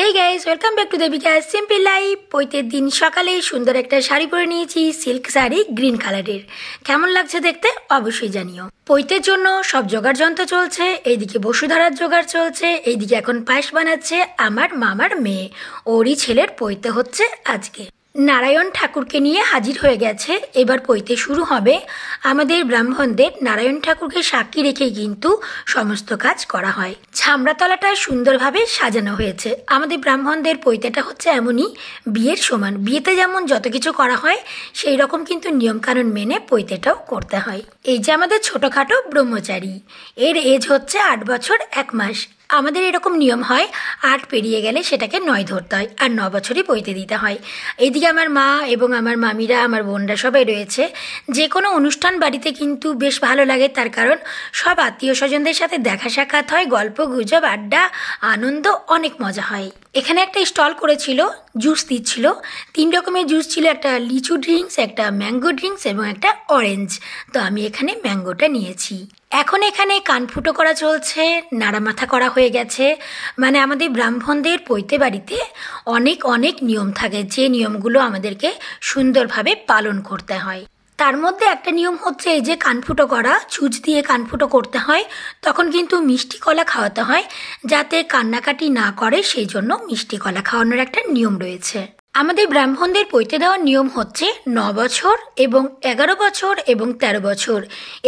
Hey guys, welcome back to Debika simple life. পৈতের দিন সকালে সুন্দর একটা শাড়ি পরে নিয়েছি, সিল্ক শাড়ি গ্রিন কালারের। কেমন লাগছে দেখতে অবশ্যই জানিও। পৈতের জন্য সব জোগাড় যন্ত্র চলছে, এইদিকে বসুধারার জোগাড় চলছে, এইদিকে এখন পায়েস বানাচ্ছে আমার মামার মেয়ে। ওরই ছেলের পৈতে হচ্ছে আজকে। নারায়ণ ঠাকুরকে নিয়ে হাজির হয়ে গেছে, এবার পৈতে শুরু হবে। আমাদের ব্রাহ্মণদের নারায়ণ ঠাকুরকে সাক্ষী রেখে কিন্তু সমস্ত কাজ করা হয়। ছামড়াতলাটা সুন্দরভাবে সাজানো হয়েছে। আমাদের ব্রাহ্মণদের পৈতেটা হচ্ছে এমনই, বিয়ের সমান। বিয়েতে যেমন যত কিছু করা হয় সেই রকম কিন্তু নিয়মকানুন মেনে পৈতেটাও করতে হয়। এই যে আমাদের ছোটোখাটো ব্রহ্মচারী, এর এজ হচ্ছে 8 বছর 1 মাস। আমাদের এরকম নিয়ম হয়, 8 পেরিয়ে গেলে সেটাকে 9 ধরতে হয়, আর 9 বছরই পৈতে দিতে হয়। এইদিকে আমার মা এবং আমার মামিরা, আমার বোনরা সবাই রয়েছে। যে কোনো অনুষ্ঠান বাড়িতে কিন্তু বেশ ভালো লাগে, তার কারণ সব আত্মীয় স্বজনদের সাথে দেখা সাক্ষাৎ হয়, গল্প গুজব, আড্ডা, আনন্দ, অনেক মজা হয়। এখানে একটা স্টল করেছিল, জুস দিচ্ছিল। 3 রকমের জুস ছিল, একটা লিচু ড্রিঙ্কস, একটা ম্যাঙ্গো ড্রিঙ্কস এবং একটা অরেঞ্জ। তো আমি এখানে ম্যাঙ্গোটা নিয়েছি। এখন এখানে কানফুটো করা চলছে, নাড়ামাথা করা হয়ে গেছে। মানে আমাদের ব্রাহ্মণদের পৈতে বাড়িতে অনেক অনেক নিয়ম থাকে, যে নিয়মগুলো আমাদেরকে সুন্দরভাবে পালন করতে হয়। তার মধ্যে একটা নিয়ম হচ্ছে এই যে কানফুটো করা, ছুঁচ দিয়ে কানফুটো করতে হয়। তখন কিন্তু মিষ্টি কলা খাওয়াতে হয়, যাতে কান্নাকাটি না করে, সেই জন্য মিষ্টি কলা খাওয়ানোর একটা নিয়ম রয়েছে। আমাদের ব্রাহ্মণদের পৈতে দেওয়ার নিয়ম হচ্ছে 9 বছর এবং 11 বছর এবং 13 বছর।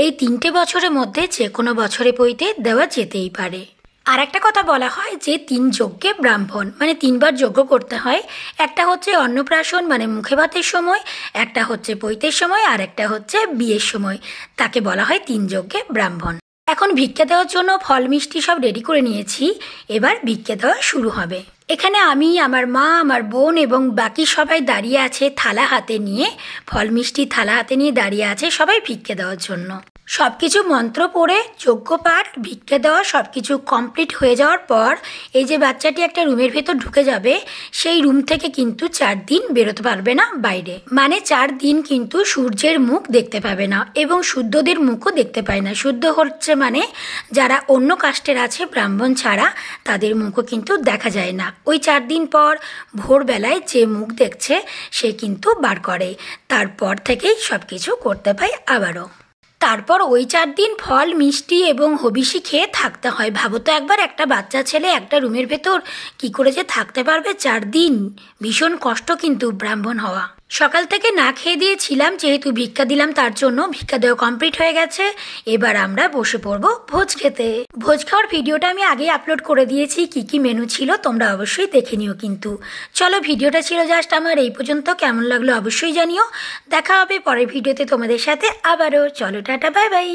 এই 3টে বছরের মধ্যে যে কোনো বছরে পৈতে দেওয়া যেতেই পারে। আর একটা কথা বলা হয় যে 3 যজ্ঞে ব্রাহ্মণ, মানে 3বার যজ্ঞ করতে হয়। একটা হচ্ছে অন্নপ্রাশন মানে মুখে ভাতের সময়, একটা হচ্ছে পৈতের সময়, আর একটা হচ্ছে বিয়ের সময়। তাকে বলা হয় 3 যজ্ঞে ব্রাহ্মণ। এখন ভিক্ষা দেওয়ার জন্য ফল মিষ্টি সব রেডি করে নিয়েছি, এবার ভিক্ষা দেওয়া শুরু হবে। এখানে আমি, আমার মা, আমার বোন এবং বাকি সবাই দাঁড়িয়ে আছে থালা হাতে নিয়ে, ফল মিষ্টি থালা হাতে নিয়ে দাঁড়িয়ে আছে সবাই ভিক্ষা দেওয়ার জন্য। সব কিছু মন্ত্র পড়ে যজ্ঞপাঠ, ভিক্ষা দেওয়া সব কিছু কমপ্লিট হয়ে যাওয়ার পর এই যে বাচ্চাটি একটা রুমের ভেতর ঢুকে যাবে, সেই রুম থেকে কিন্তু 4 দিন বেরোতে পারবে না বাইরে। মানে 4 দিন কিন্তু সূর্যের মুখ দেখতে পাবে না এবং শুদ্ধদের মুখও দেখতে পায় না। শুদ্ধ হচ্ছে মানে যারা অন্য কাস্টের আছে ব্রাহ্মণ ছাড়া, তাদের মুখও কিন্তু দেখা যায় না। ওই 4 দিন পর ভোরবেলায় যে মুখ দেখছে সে কিন্তু বার করে, তারপর থেকেই সব কিছু করতে পায় আবারও। তারপর ওই 4 দিন ফল মিষ্টি এবং হবিষি খেয়ে থাকতে হয়। ভাবো তো একবার, একটা বাচ্চা ছেলে একটা রুমের ভেতর কি করে যে থাকতে পারবে 4 দিন। ভীষণ কষ্ট কিন্তু ব্রাহ্মণ হওয়া। সকাল থেকে না খেয়ে দিয়েছিলাম, যেহেতু ভিক্ষা দিলাম তার জন্য। ভিক্ষা দেওয়া কমপ্লিট হয়ে গেছে, এবার আমরা বসে পড়বো ভোজ খেতে। ভোজ খাওয়ার ভিডিওটা আমি আগেই আপলোড করে দিয়েছি, কি কি মেনু ছিল তোমরা অবশ্যই দেখে নিও। কিন্তু চলো, ভিডিওটা ছিল জাস্ট আমার এই পর্যন্ত। কেমন লাগলো অবশ্যই জানিও। দেখা হবে পরের ভিডিওতে তোমাদের সাথে আবারও। চলো, টাটা, বাই বাই।